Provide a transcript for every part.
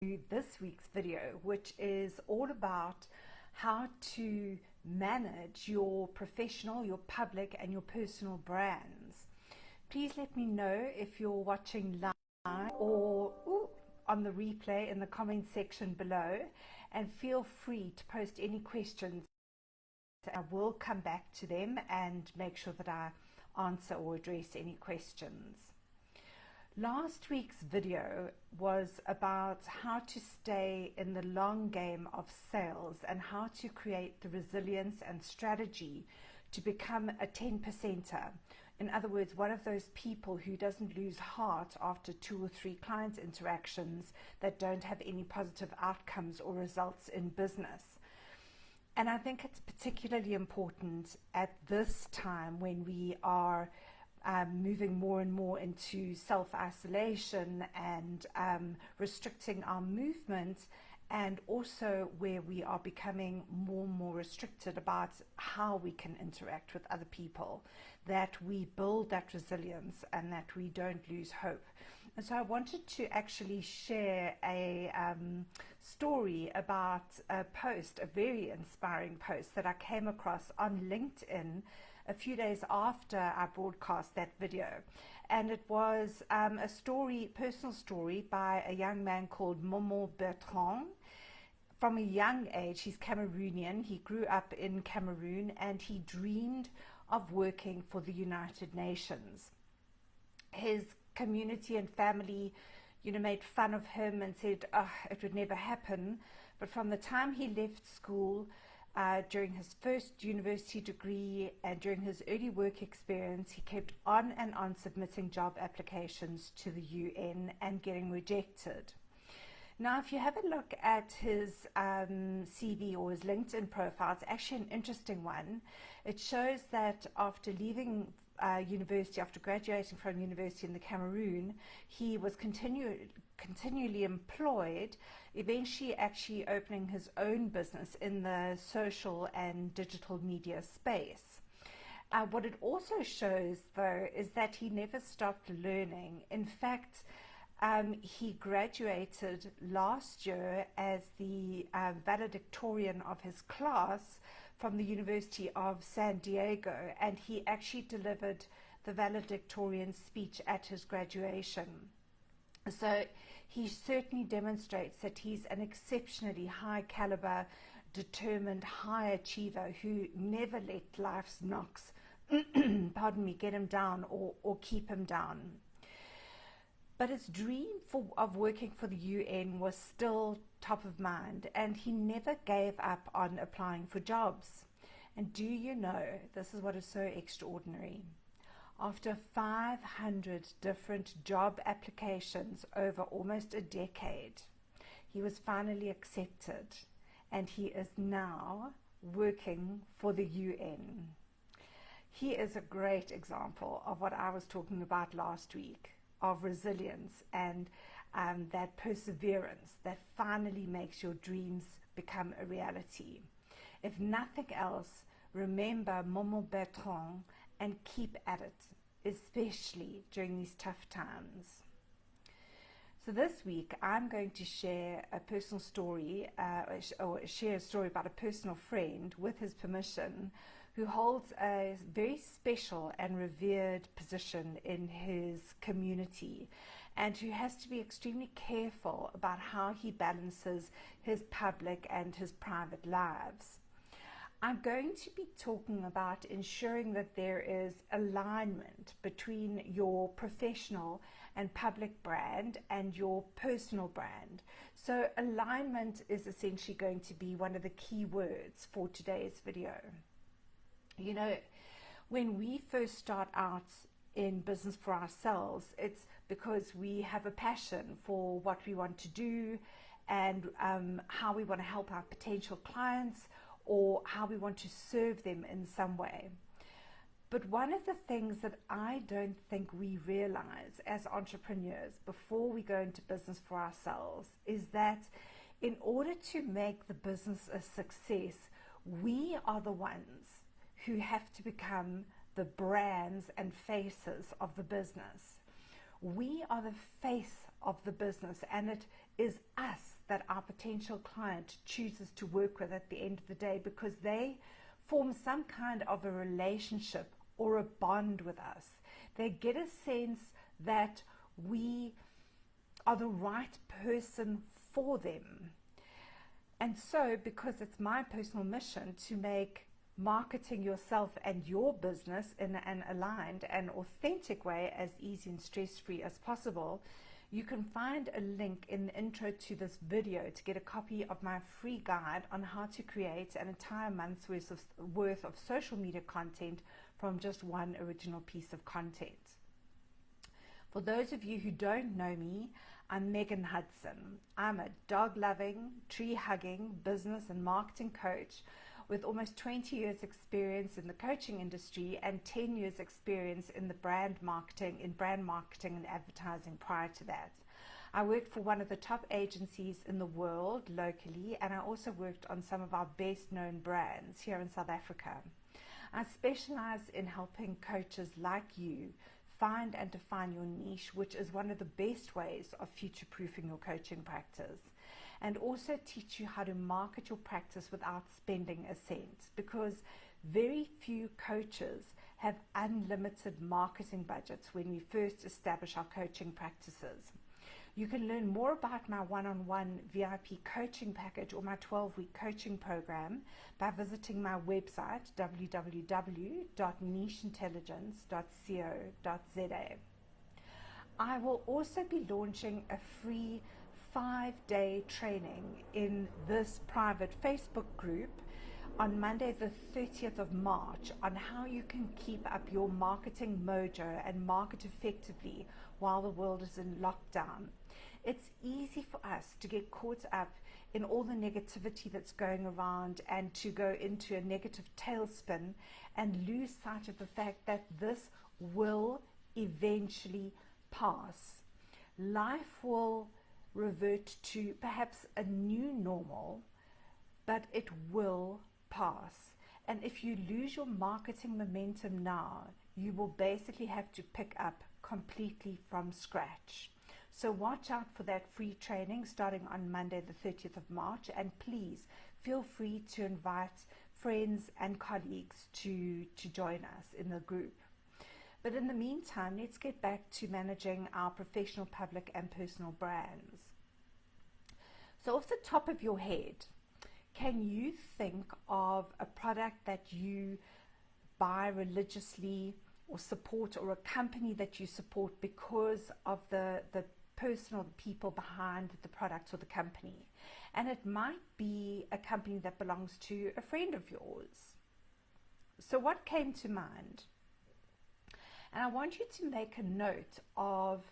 This week's video, which is all about how to manage your professional, your public and your personal brands. Please let me know if you're watching live or on the replay in the comment section below, and feel free to post any questions. I will come back to them and make sure that I answer or address any questions. Last week's video was about how to stay in the long game of sales and how to create the resilience and strategy to become a 10%er. In other words, one of those people who doesn't lose heart after 2 or 3 client interactions that don't have any positive outcomes or results in business. And I think it's particularly important at this time when we are moving more and more into self-isolation and restricting our movement, and also where we are becoming more and more restricted about how we can interact with other people, that we build that resilience and that we don't lose hope. And so I wanted to actually share a story about a post, a very inspiring post that I came across on LinkedIn a few days after I broadcast that video. And it was a story, personal story by a young man called Momo Bertrand. From a young age, he's Cameroonian. He grew up in Cameroon and he dreamed of working for the United Nations. His community and family, made fun of him and said, it would never happen. But from the time he left school, during his first university degree and during his early work experience, he kept on and on submitting job applications to the UN and getting rejected. Now, if you have a look at his CV or his LinkedIn profile, it's actually an interesting one. It shows that after leaving university, after graduating from university in the Cameroon, he was continually employed, eventually actually opening his own business in the social and digital media space. What it also shows, though, is that he never stopped learning. In fact, he graduated last year as the valedictorian of his class from the University of San Diego, and he actually delivered the valedictorian speech at his graduation. So he certainly demonstrates that he's an exceptionally high caliber, determined, high achiever who never let life's knocks pardon me, get him down or keep him down. But his dream of working for the UN was still top of mind, and he never gave up on applying for jobs. And do you know, this is what is so extraordinary. After 500 different job applications over almost a decade, he was finally accepted, and he is now working for the UN. He is a great example of what I was talking about last week, of resilience and that perseverance that finally makes your dreams become a reality. If nothing else, remember Momo Bertrand and keep at it, especially during these tough times. So this week I'm going to share a personal story, or share a story about a personal friend, with his permission, who holds a very special and revered position in his community, and who has to be extremely careful about how he balances his public and his private lives. I'm going to be talking about ensuring that there is alignment between your professional and public brand and your personal brand. So alignment is essentially going to be one of the key words for today's video. When we first start out in business for ourselves, it's because we have a passion for what we want to do and how we want to help our potential clients, or how we want to serve them in some way. But one of the things that I don't think we realize as entrepreneurs before we go into business for ourselves is that in order to make the business a success, we are the ones who have to become the brands and faces of the business. We are the face of the business, and it is us that our potential client chooses to work with at the end of the day, because they form some kind of a relationship or a bond with us. They get a sense that we are the right person for them. And so, because it's my personal mission to make marketing yourself and your business in an aligned and authentic way as easy and stress-free as possible, you can find a link in the intro to this video to get a copy of my free guide on how to create an entire month's worth of social media content from just one original piece of content. For those of you who don't know me, I'm Megan Hudson. I'm a dog-loving, tree-hugging business and marketing coach with almost 20 years experience in the coaching industry and 10 years experience in brand marketing and advertising prior to that. I worked for one of the top agencies in the world locally, and I also worked on some of our best known brands here in South Africa. I specialize in helping coaches like you find and define your niche, which is one of the best ways of future-proofing your coaching practice, and also teach you how to market your practice without spending a cent, because very few coaches have unlimited marketing budgets when we first establish our coaching practices. You can learn more about my one-on-one VIP coaching package or my 12-week coaching program by visiting my website, www.nicheintelligence.co.za. I will also be launching a free 5-day training in this private Facebook group on Monday the 30th of March on how you can keep up your marketing mojo and market effectively while the world is in lockdown. It's easy for us to get caught up in all the negativity that's going around and to go into a negative tailspin and lose sight of the fact that this will eventually pass. Life will revert to perhaps a new normal, but it will pass. And if you lose your marketing momentum now, you will basically have to pick up completely from scratch. So watch out for that free training starting on Monday the 30th of March, and please feel free to invite friends and colleagues to join us in the group. But in the meantime, let's get back to managing our professional, public and personal brands. So off the top of your head, can you think of a product that you buy religiously or support, or a company that you support because of the person or the people behind the product or the company? And it might be a company that belongs to a friend of yours. So what came to mind? And I want you to make a note of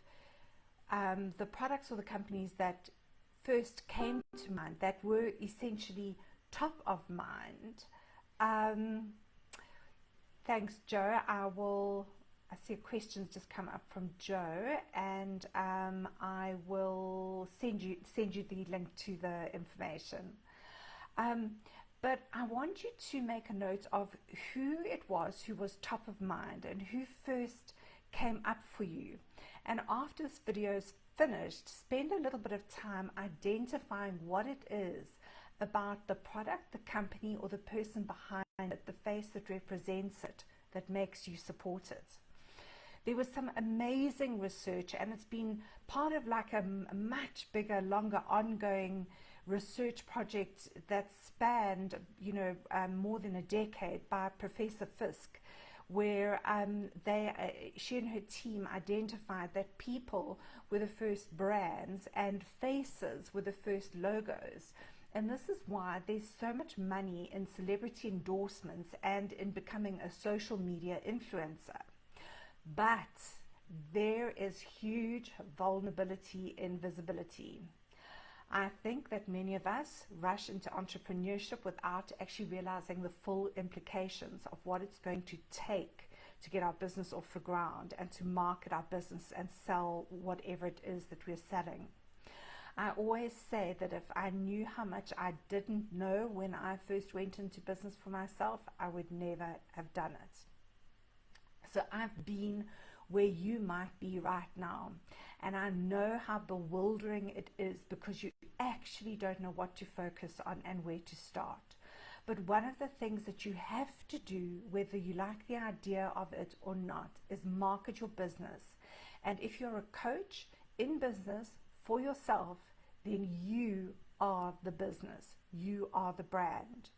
the products or the companies that first came to mind, that were essentially top of mind. Thanks, Joe. I see a question's just come up from Joe, and I will send you the link to the information. But I want you to make a note of who it was who was top of mind and who first came up for you. And after this video is finished, spend a little bit of time identifying what it is about the product, the company, or the person behind it, the face that represents it, that makes you support it. There was some amazing research, and it's been part of like a much bigger, longer, ongoing research project that spanned, more than a decade, by Professor Fisk, where she and her team identified that people were the first brands and faces were the first logos. And this is why there's so much money in celebrity endorsements and in becoming a social media influencer. But there is huge vulnerability in visibility. I think that many of us rush into entrepreneurship without actually realizing the full implications of what it's going to take to get our business off the ground and to market our business and sell whatever it is that we're selling. I always say that if I knew how much I didn't know when I first went into business for myself, I would never have done it. So I've been where you might be right now. And I know how bewildering it is because you actually don't know what to focus on and where to start. But one of the things that you have to do, whether you like the idea of it or not, is market your business. And if you're a coach in business for yourself, then you are the business. You are the brand.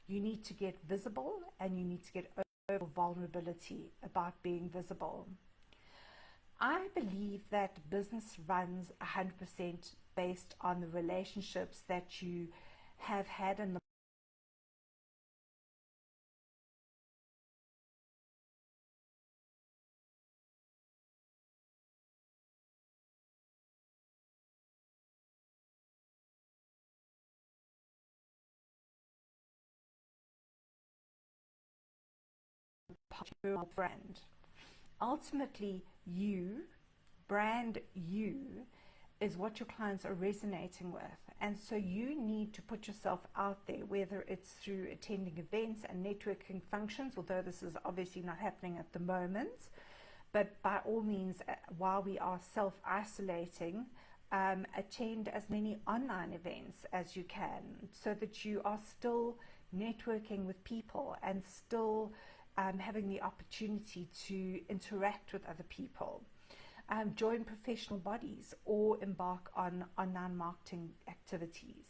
You need to get visible, and you need to get over vulnerability about being visible. I believe that business runs 100% based on the relationships that you have had in the brand. Ultimately, brand you, is what your clients are resonating with. And so you need to put yourself out there, whether it's through attending events and networking functions, although this is obviously not happening at the moment. But by all means, while we are self-isolating, attend as many online events as you can, so that you are still networking with people and still having the opportunity to interact with other people. Join professional bodies or embark on online marketing activities.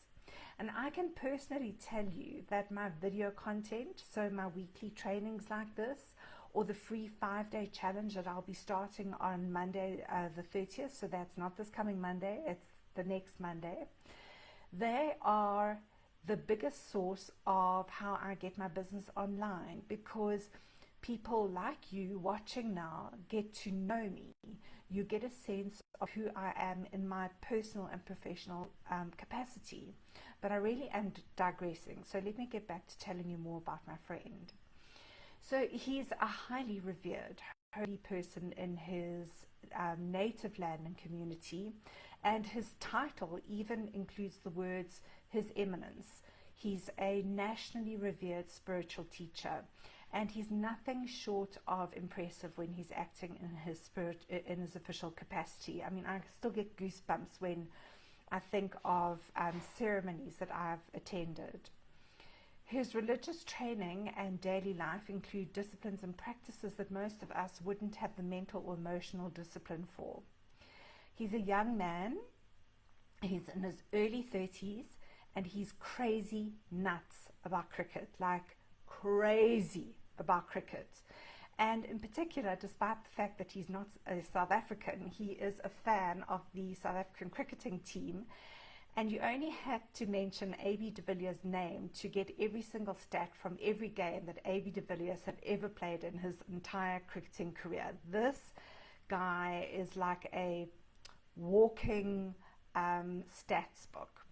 And I can personally tell you that my video content, so my weekly trainings like this, or the free 5-day challenge that I'll be starting on Monday the 30th, so that's not this coming Monday, it's the next Monday, they are the biggest source of how I get my business online, because people like you watching now get to know me. You get a sense of who I am in my personal and professional capacity. But I really am digressing, so let me get back to telling you more about my friend. So he's a highly revered, holy person in his native land and community, and his title even includes the words His Eminence. He's a nationally revered spiritual teacher, and he's nothing short of impressive when he's acting in his official capacity. I mean, I still get goosebumps when I think of ceremonies that I've attended. His religious training and daily life include disciplines and practices that most of us wouldn't have the mental or emotional discipline for. He's a young man, he's in his early 30s, and he's crazy nuts about cricket, like crazy about cricket. And in particular, despite the fact that he's not a South African, he is a fan of the South African cricketing team. And you only had to mention A.B. de Villiers' name to get every single stat from every game that A.B. de Villiers had ever played in his entire cricketing career. This guy is like a walking stats book.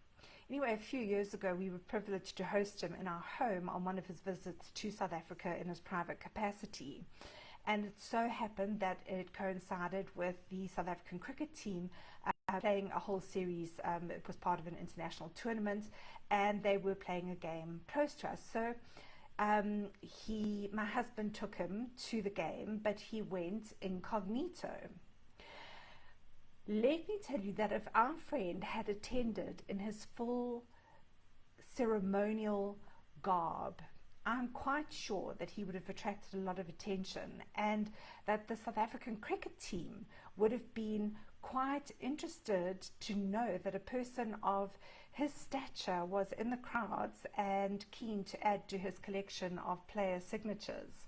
Anyway, a few years ago, we were privileged to host him in our home on one of his visits to South Africa in his private capacity. And it so happened that it coincided with the South African cricket team playing a whole series. It was part of an international tournament, and they were playing a game close to us. So my husband took him to the game, but he went incognito. Let me tell you that if our friend had attended in his full ceremonial garb, I'm quite sure that he would have attracted a lot of attention, and that the South African cricket team would have been quite interested to know that a person of his stature was in the crowds and keen to add to his collection of player signatures.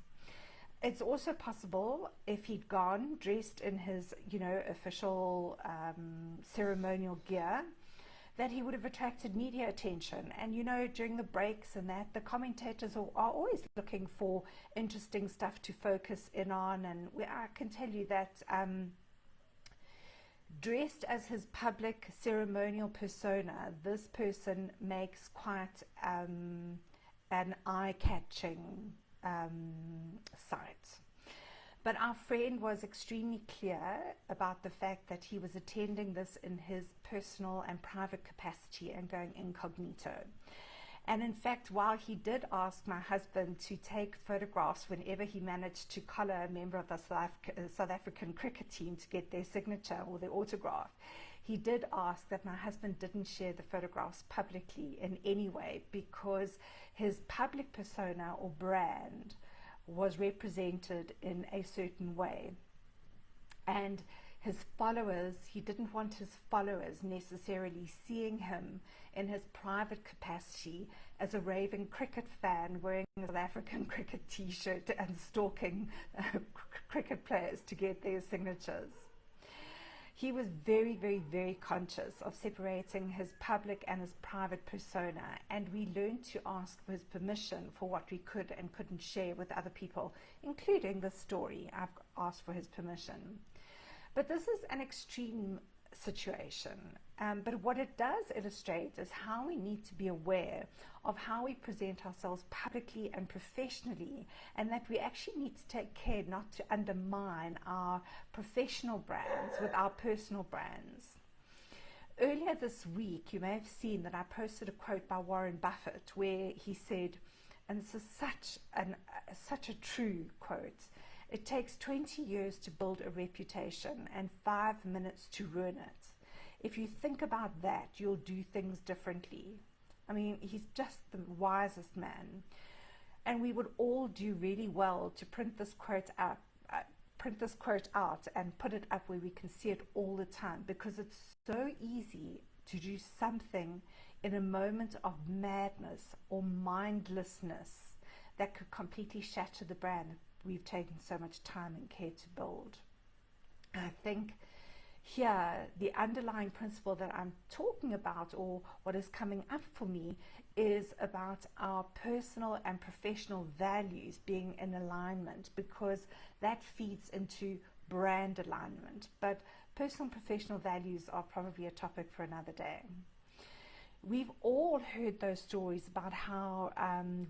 It's also possible, if he'd gone dressed in his, official ceremonial gear, that he would have attracted media attention. And during the breaks and that, the commentators are always looking for interesting stuff to focus in on. And I can tell you that dressed as his public ceremonial persona, this person makes quite an eye-catching sight. But our friend was extremely clear about the fact that he was attending this in his personal and private capacity and going incognito. And in fact, while he did ask my husband to take photographs whenever he managed to collar a member of the South African cricket team to get their signature or their autograph, he did ask that my husband didn't share the photographs publicly in any way, because his public persona or brand was represented in a certain way. And his followers, he didn't want his followers necessarily seeing him in his private capacity as a raving cricket fan wearing a South African cricket t-shirt and stalking cricket players to get their signatures. He was very, very, very conscious of separating his public and his private persona, and we learned to ask for his permission for what we could and couldn't share with other people, including this story. I've asked for his permission. But this is an extreme situation. But what it does illustrate is how we need to be aware of how we present ourselves publicly and professionally, and that we actually need to take care not to undermine our professional brands with our personal brands. Earlier this week, you may have seen that I posted a quote by Warren Buffett where he said, and this is such a true quote, "It takes 20 years to build a reputation and 5 minutes to ruin it. If you think about that, you'll do things differently." I mean, he's just the wisest man. And we would all do really well to print this quote out and put it up where we can see it all the time, because it's so easy to do something in a moment of madness or mindlessness that could completely shatter the brand we've taken so much time and care to build. And I think here the underlying principle that I'm talking about, or what is coming up for me, is about our personal and professional values being in alignment, because that feeds into brand alignment. But personal and professional values are probably a topic for another day. We've all heard those stories about how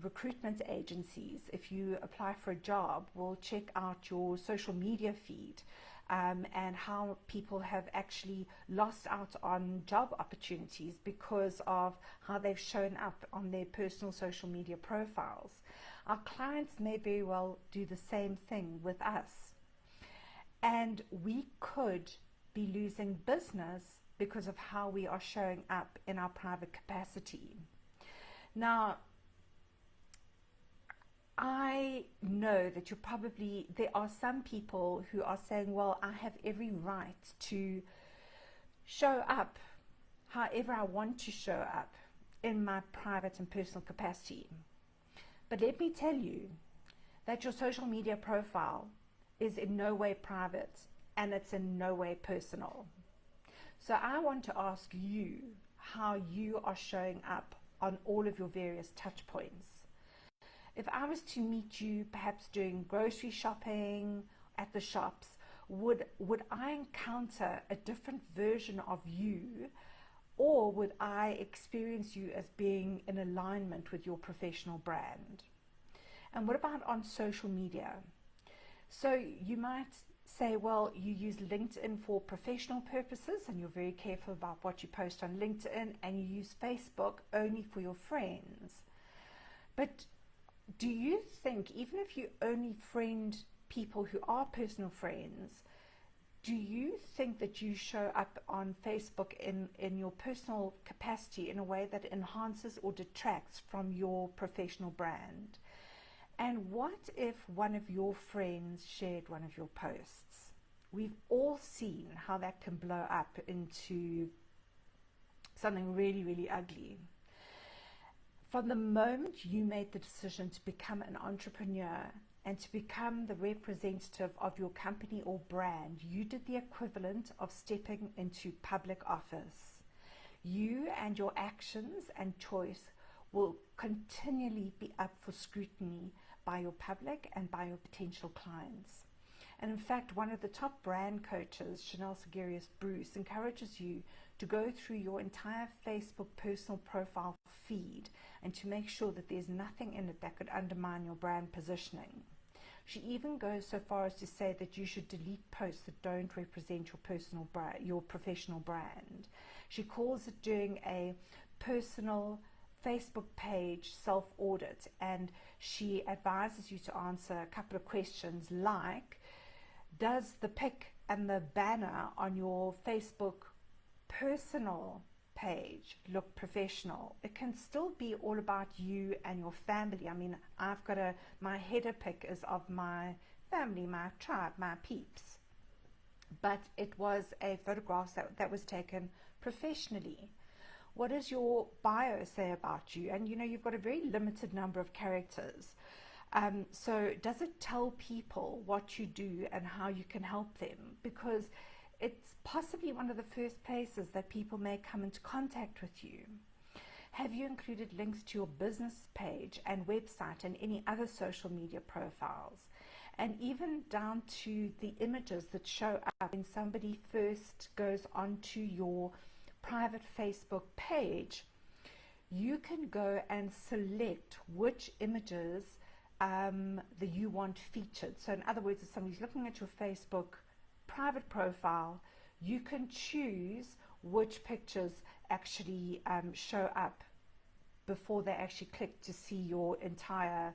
recruitment agencies, if you apply for a job, will check out your social media feed, and how people have actually lost out on job opportunities because of how they've shown up on their personal social media profiles. Our clients may very well do the same thing with us, and we could be losing business because of how we are showing up in our private capacity. Now, I know that there are some people who are saying, well, I have every right to show up however I want to show up in my private and personal capacity. But let me tell you that your social media profile is in no way private, and it's in no way personal. So I want to ask you how you are showing up on all of your various touch points. If I was to meet you perhaps doing grocery shopping at the shops, would I encounter a different version of you, or would I experience you as being in alignment with your professional brand? And what about on social media? So you might say, well, you use LinkedIn for professional purposes and you're very careful about what you post on LinkedIn, and you use Facebook only for your friends. But do you think, even if you only friend people who are personal friends, do you think that you show up on Facebook in your personal capacity in a way that enhances or detracts from your professional brand? And what if one of your friends shared one of your posts? We've all seen how that can blow up into something really, really ugly. From the moment you made the decision to become an entrepreneur and to become the representative of your company or brand, you did the equivalent of stepping into public office. You and your actions and choice will continually be up for scrutiny by your public and by your potential clients. And in fact, one of the top brand coaches, Chanel Segurius Bruce, encourages you to go through your entire Facebook personal profile feed and to make sure that there's nothing in it that could undermine your brand positioning. She even goes so far as to say that you should delete posts that don't represent your personal brand, your professional brand. She calls it doing a personal Facebook page self-audit, and she advises you to answer a couple of questions like, does the pic and the banner on your Facebook personal page look professional? It can still be all about you and your family. I mean, my header pic is of my family, my tribe, my peeps, but it was a photograph that was taken professionally. What does your bio say about you? And you've got a very limited number of characters. So does it tell people what you do and how you can help them? Because it's possibly one of the first places that people may come into contact with you. Have you included links to your business page and website and any other social media profiles? And even down to the images that show up when somebody first goes onto your private Facebook page, you can go and select which images that you want featured. So in other words, if somebody's looking at your Facebook private profile, you can choose which pictures actually show up before they actually click to see your entire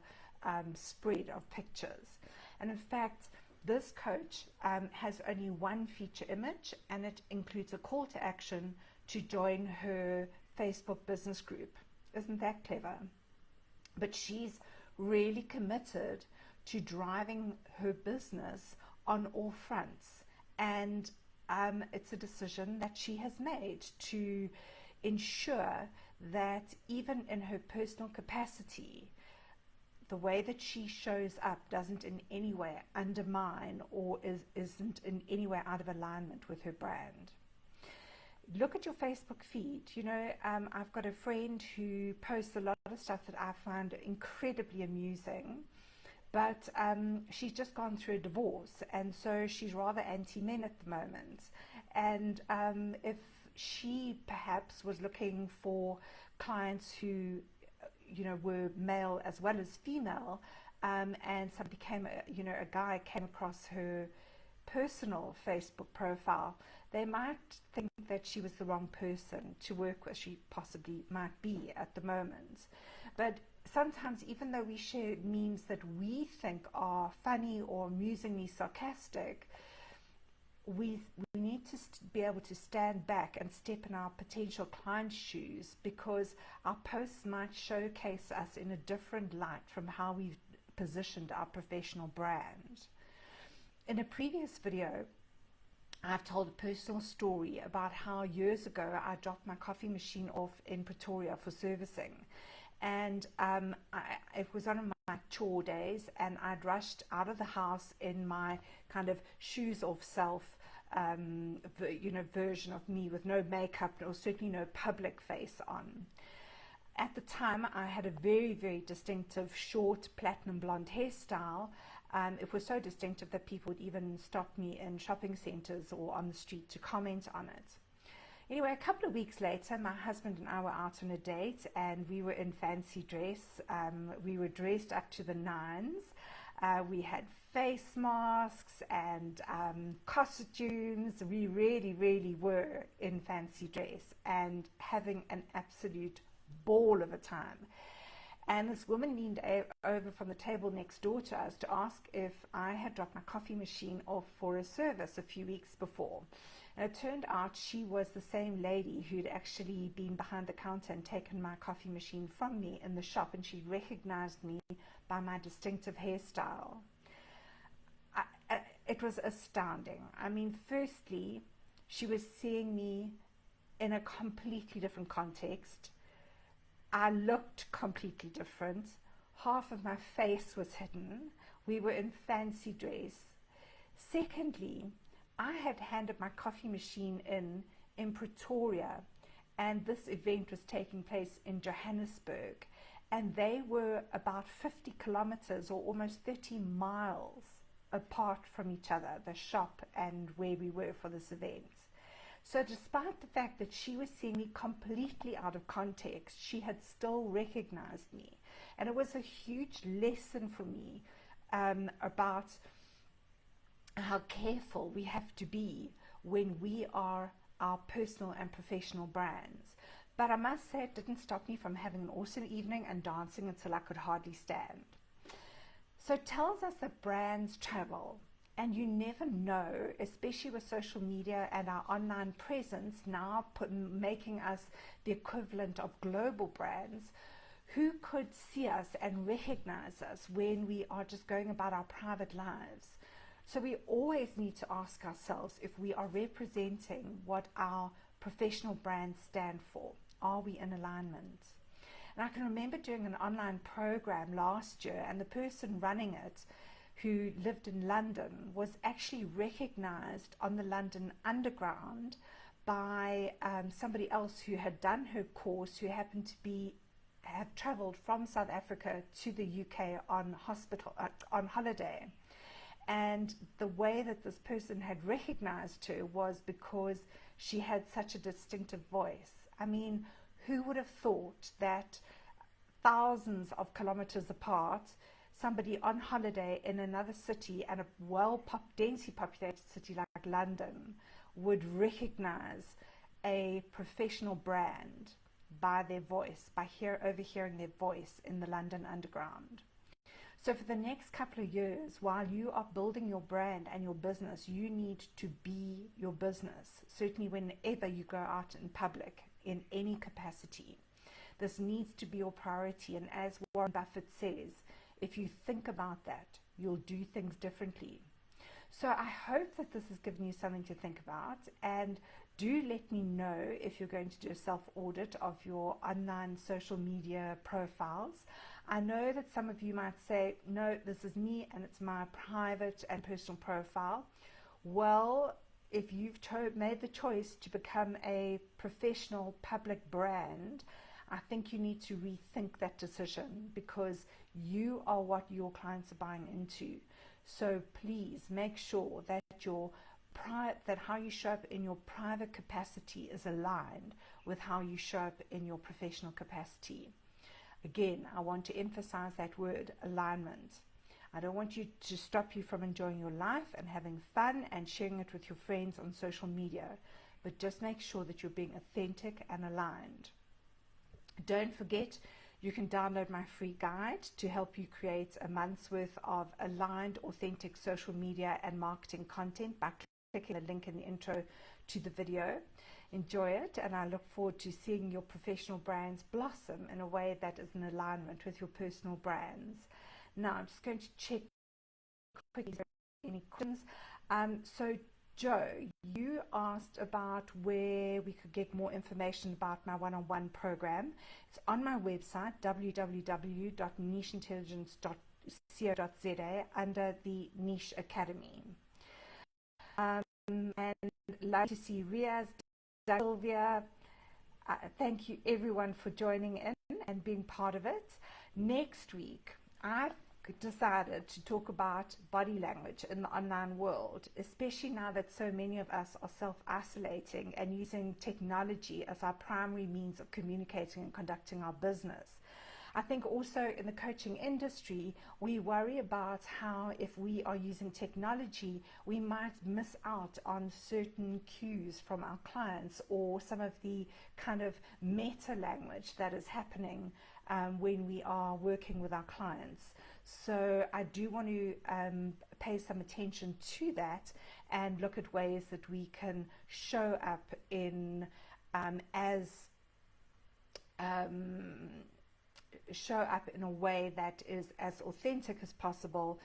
spread of pictures. And in fact, this coach has only one feature image, and it includes a call to action to join her Facebook business group. Isn't that clever? But she's really committed to driving her business on all fronts, and it's a decision that she has made to ensure that even in her personal capacity, the way that she shows up doesn't in any way undermine or isn't in any way out of alignment with her brand. Look at your Facebook feed. I've got a friend who posts a lot of stuff that I find incredibly amusing, but she's just gone through a divorce, and so she's rather anti-men at the moment. And if she perhaps was looking for clients who were male as well as female, and a guy came across her personal Facebook profile, they might think that she was the wrong person to work with. She possibly might be at the moment. But sometimes, even though we share memes that we think are funny or amusingly sarcastic, we need to be able to stand back and step in our potential clients' shoes, because our posts might showcase us in a different light from how we've positioned our professional brand. In a previous video, I've told a personal story about how years ago I dropped my coffee machine off in Pretoria for servicing, and it was one of my chore days, and I'd rushed out of the house in my kind of shoes off self version of me, with no makeup or certainly no public face on. At the time, I had a very, very distinctive short platinum blonde hairstyle. It was so distinctive that people would even stop me in shopping centers or on the street to comment on it. Anyway, a couple of weeks later, my husband and I were out on a date, and we were in fancy dress. We were dressed up to the nines. We had face masks and costumes. We really, really were in fancy dress and having an absolute ball of a time. And this woman leaned over from the table next door to us to ask if I had dropped my coffee machine off for a service a few weeks before. And it turned out she was the same lady who'd actually been behind the counter and taken my coffee machine from me in the shop, and she recognized me by my distinctive hairstyle. It was astounding. I mean, firstly, she was seeing me in a completely different context. I looked completely different. Half of my face was hidden. We were in fancy dress. Secondly, I had handed my coffee machine in Pretoria, and this event was taking place in Johannesburg, and they were about 50 kilometers or almost 30 miles apart from each other, the shop and where we were for this event. So despite the fact that she was seeing me completely out of context, she had still recognized me. And it was a huge lesson for me about how careful we have to be when we are our personal and professional brands. But I must say it didn't stop me from having an awesome evening and dancing until I could hardly stand. So it tells us that brands travel, and you never know, especially with social media and our online presence now making us the equivalent of global brands, who could see us and recognize us when we are just going about our private lives. So we always need to ask ourselves if we are representing what our professional brands stand for. Are we in alignment? And I can remember doing an online program last year, and the person running it, who lived in London, was actually recognized on the London Underground by somebody else who had done her course, who happened to have traveled from South Africa to the UK on holiday. And the way that this person had recognized her was because she had such a distinctive voice. I mean, who would have thought that thousands of kilometers apart, somebody on holiday in another city, and a densely populated city like London, would recognize a professional brand by their voice, by overhearing their voice in the London Underground. So for the next couple of years, while you are building your brand and your business, you need to be your business. Certainly whenever you go out in public, in any capacity, this needs to be your priority. And as Warren Buffett says, if you think about that, you'll do things differently. So I hope that this has given you something to think about, and do let me know if you're going to do a self-audit of your online social media profiles. I know that some of you might say, no, this is me and it's my private and personal profile. Well, if you've made the choice to become a professional public brand, I think you need to rethink that decision, because you are what your clients are buying into. So please make sure that that how you show up in your private capacity is aligned with how you show up in your professional capacity. Again, I want to emphasize that word, alignment. I don't want you to stop you from enjoying your life and having fun and sharing it with your friends on social media, but just make sure that you're being authentic and aligned. Don't forget, you can download my free guide to help you create a month's worth of aligned, authentic social media and marketing content by clicking the link in the intro to the video. Enjoy it, and I look forward to seeing your professional brands blossom in a way that is in alignment with your personal brands. Now, I'm just going to check quickly if there are any questions. So Joe, you asked about where we could get more information about my one-on-one program. It's on my website, www.nicheintelligence.co.za, under the Niche Academy. And love to see Riaz, Sylvia. Thank you everyone for joining in and being part of it. Next week, I've decided to talk about body language in the online world, especially now that so many of us are self-isolating and using technology as our primary means of communicating and conducting our business. I think also in the coaching industry, we worry about how if we are using technology, we might miss out on certain cues from our clients or some of the kind of meta language that is happening when we are working with our clients. So I do want to pay some attention to that and look at ways that we can show up in show up in a way that is as authentic as possible,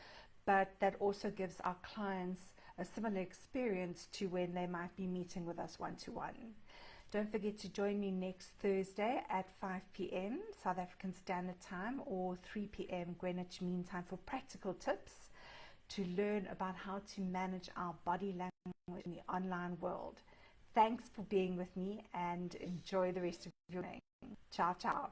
but that also gives our clients a similar experience to when they might be meeting with us one-to-one. Don't forget to join me next Thursday at 5 p.m. South African Standard Time or 3 p.m. Greenwich Mean Time for practical tips to learn about how to manage our body language in the online world. Thanks for being with me and enjoy the rest of your day. Ciao, ciao.